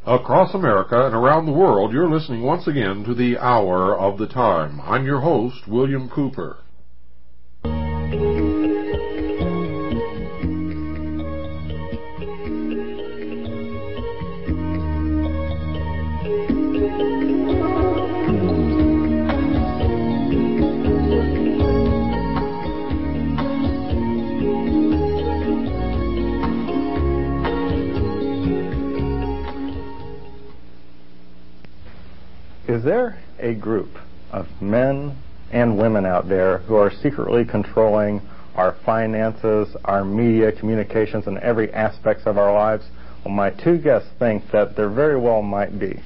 Across America and around the world, you're listening once again to the Hour of the Time. I'm your host, William Cooper. Is there a group of men and women out there who are secretly controlling our finances, our media, communications, and every aspect of our lives? Well, my two guests think that there very well might be.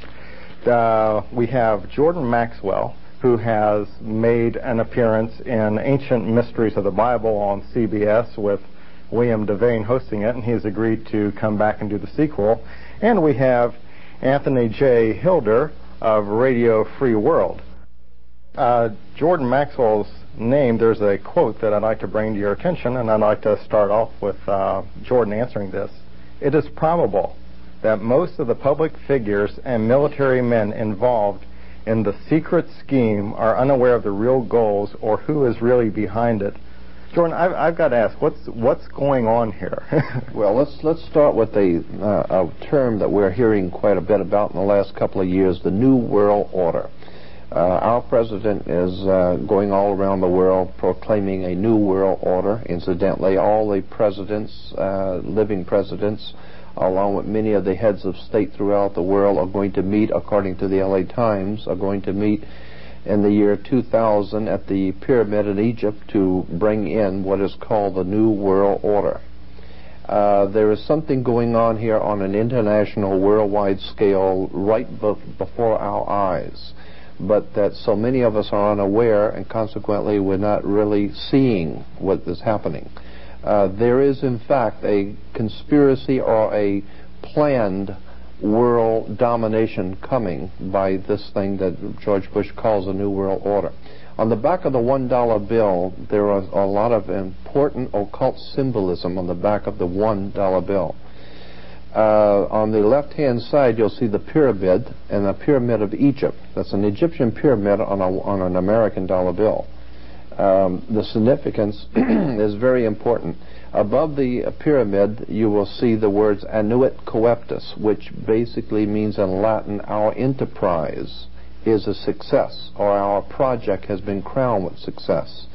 We have Jordan Maxwell, who has made an appearance in Ancient Mysteries of the Bible on CBS with William Devane hosting it, and he's agreed to come back and do the sequel. And we have Anthony J. Hilder of Radio Free World. Jordan Maxwell's name, there's a quote that I'd like to bring to your attention, and I'd like to start off with Jordan answering this. It is probable that most of the public figures and military men involved in the secret scheme are unaware of the real goals or who is really behind it. Jordan, I've got to ask, what's going on here? Well, let's start with a term that we're hearing quite a bit about in the last couple of years, the New World Order. Our president is going all around the world proclaiming a New World Order. Incidentally, all the presidents, living presidents, along with many of the heads of state throughout the world, are going to meet, according to the LA Times, are going to meet in the year 2000 at the pyramid in Egypt to bring in what is called the New World Order. There is something going on here on an international, worldwide scale right before our eyes, but that so many of us are unaware, and consequently we're not really seeing what is happening. There is, in fact, a conspiracy or a planned world domination coming by this thing that George Bush calls a New World Order. On the back of the $1 bill, there are a lot of important occult symbolism on the back of the $1 bill. On the left-hand side, you'll see the pyramid, and the pyramid of Egypt. That's an Egyptian pyramid on an American dollar bill. The significance is very important. Above the pyramid, you will see the words Annuit Coeptus, which basically means in Latin, our enterprise is a success, or our project has been crowned with success.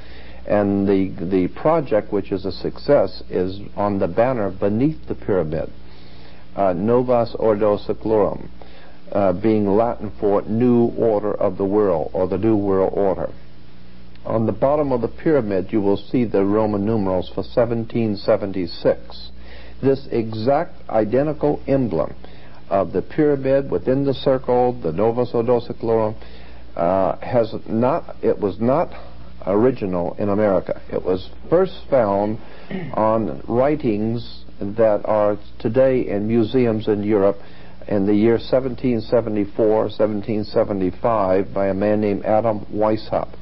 And the project, which is a success, is on the banner beneath the pyramid, Novus Ordo Seclorum, being Latin for New Order of the World, or the New World Order. On the bottom of the pyramid, you will see the Roman numerals for 1776. This exact identical emblem of the pyramid within the circle, the Novus Ordo Seclorum, it was not original in America. It was first found on writings that are today in museums in Europe in the year 1774, 1775 by a man named Adam Weishaupt,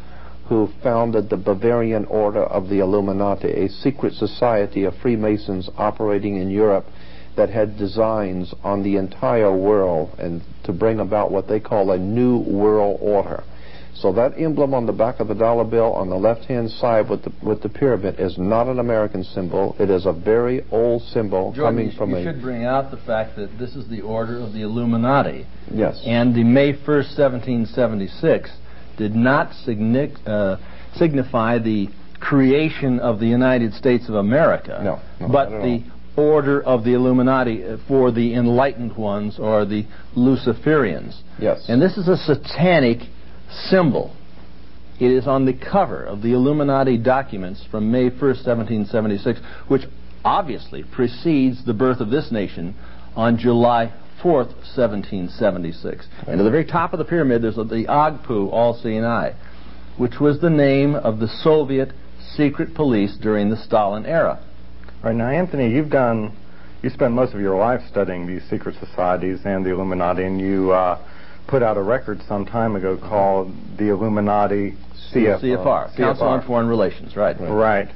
who founded the Bavarian Order of the Illuminati, a secret society of Freemasons operating in Europe that had designs on the entire world and to bring about what they call a New World Order. So that emblem on the back of the dollar bill on the left-hand side with the pyramid is not an American symbol. It is a very old symbol coming from you should bring out the fact that this is the order of the Illuminati. Yes. And the May 1st, 1776 did not signify the creation of the United States of America, no, but the order of the Illuminati for the enlightened ones, or the Luciferians. Yes. And this is a satanic symbol. It is on the cover of the Illuminati documents from May 1st, 1776, which obviously precedes the birth of this nation on July 4th, 1776. And at the very top of the pyramid there's the Agpu, all-seeing eye, which was the name of the Soviet secret police during the Stalin era. Right, now, Anthony, you spent most of your life studying these secret societies and the Illuminati, and you put out a record some time ago called the Illuminati CFR, Council on Foreign Relations, right. Right.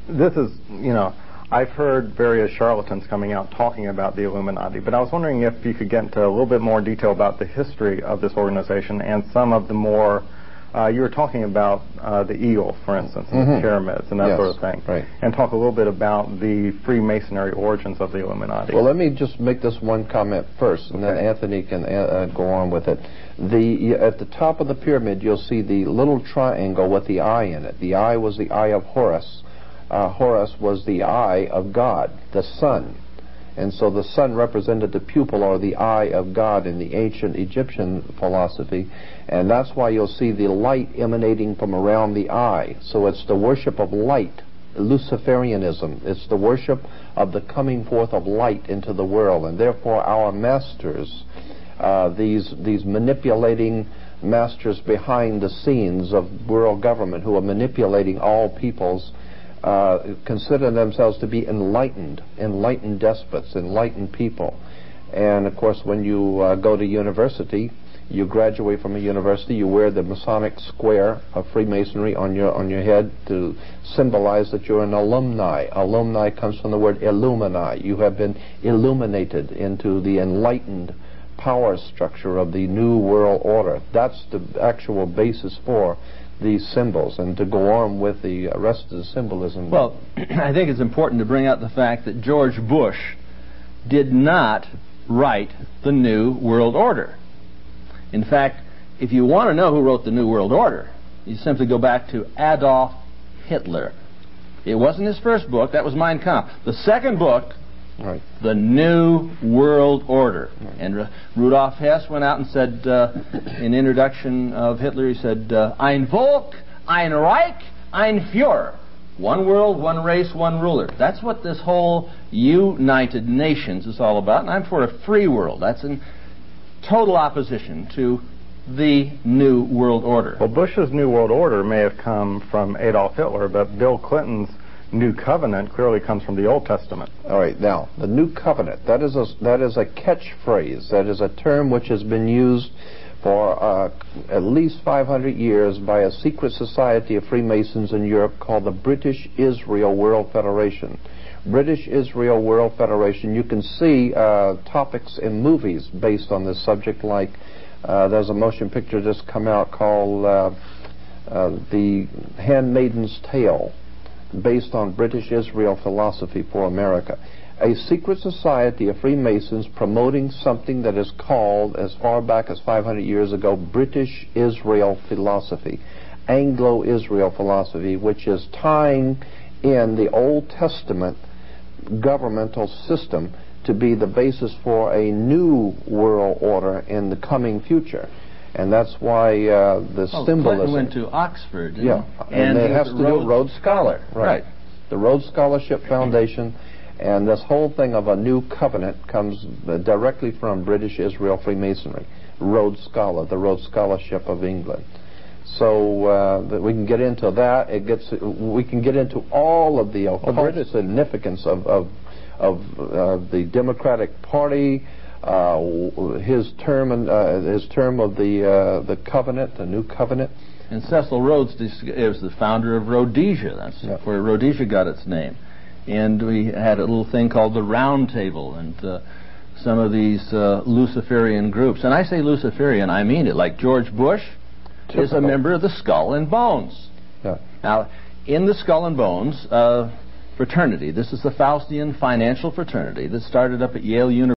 This is, I've heard various charlatans coming out talking about the Illuminati, but I was wondering if you could get into a little bit more detail about the history of this organization and some of the more, you were talking about the eagle, for instance, and the pyramids and that sort of thing, and talk a little bit about the Freemasonry origins of the Illuminati. Well, let me just make this one comment first, and then Anthony can go on with it. At the top of the pyramid, you'll see the little triangle with the eye in it. The eye was the eye of Horus. Horus was the eye of God, the sun. And so the sun represented the pupil, or the eye of God, in the ancient Egyptian philosophy. And that's why you'll see the light emanating from around the eye. So it's the worship of light, Luciferianism. It's the worship of the coming forth of light into the world. And therefore our masters, these manipulating masters behind the scenes of world government who are manipulating all peoples, consider themselves to be enlightened despots, enlightened people. And of course, when you go to university, you graduate from a university, you wear the Masonic square of Freemasonry on your head to symbolize that you're an alumni. Alumni comes from the word illumini. You have been illuminated into the enlightened power structure of the New World Order. That's the actual basis for these symbols, and to go on with the rest of the symbolism. Well, I think it's important to bring out the fact that George Bush did not write the New World Order. In fact, if you want to know who wrote the New World Order, you simply go back to Adolf Hitler. It wasn't his first book, that was Mein Kampf. The second book, the New World Order. And Rudolf Hess went out and said, in introduction of Hitler, he said, Ein Volk, ein Reich, ein Führer. One world, one race, one ruler. That's what this whole United Nations is all about, and I'm for a free world. That's in total opposition to the New World Order. Well, Bush's New World Order may have come from Adolf Hitler, but Bill Clinton's New Covenant clearly comes from the Old Testament. All right, now, the New Covenant, that is a catchphrase. That is a term which has been used for at least 500 years by a secret society of Freemasons in Europe called the British Israel World Federation. British Israel World Federation, you can see topics in movies based on this subject, like there's a motion picture just come out called The Handmaid's Tale, based on British Israel philosophy for America. A secret society of Freemasons promoting something that is called, as far back as 500 years ago, British Israel philosophy, Anglo-Israel philosophy, which is tying in the Old Testament governmental system to be the basis for a new world order in the coming future. And that's why the symbolism... Clinton went to Oxford. And it has to do with Rhodes Scholar. Right. The Rhodes Scholarship Foundation, and this whole thing of a new covenant comes directly from British Israel Freemasonry. Rhodes Scholar, the Rhodes Scholarship of England. So that we can get into that. We can get into all of the occult significance of the Democratic Party, his term of the covenant, the new covenant. And Cecil Rhodes is the founder of Rhodesia. That's where Rhodesia got its name. And we had a little thing called the Round Table, and some of these Luciferian groups. And I say Luciferian, I mean it. Like George Bush is a member of the Skull and Bones. Yeah. Now, in the Skull and Bones fraternity, this is the Faustian financial fraternity that started up at Yale University.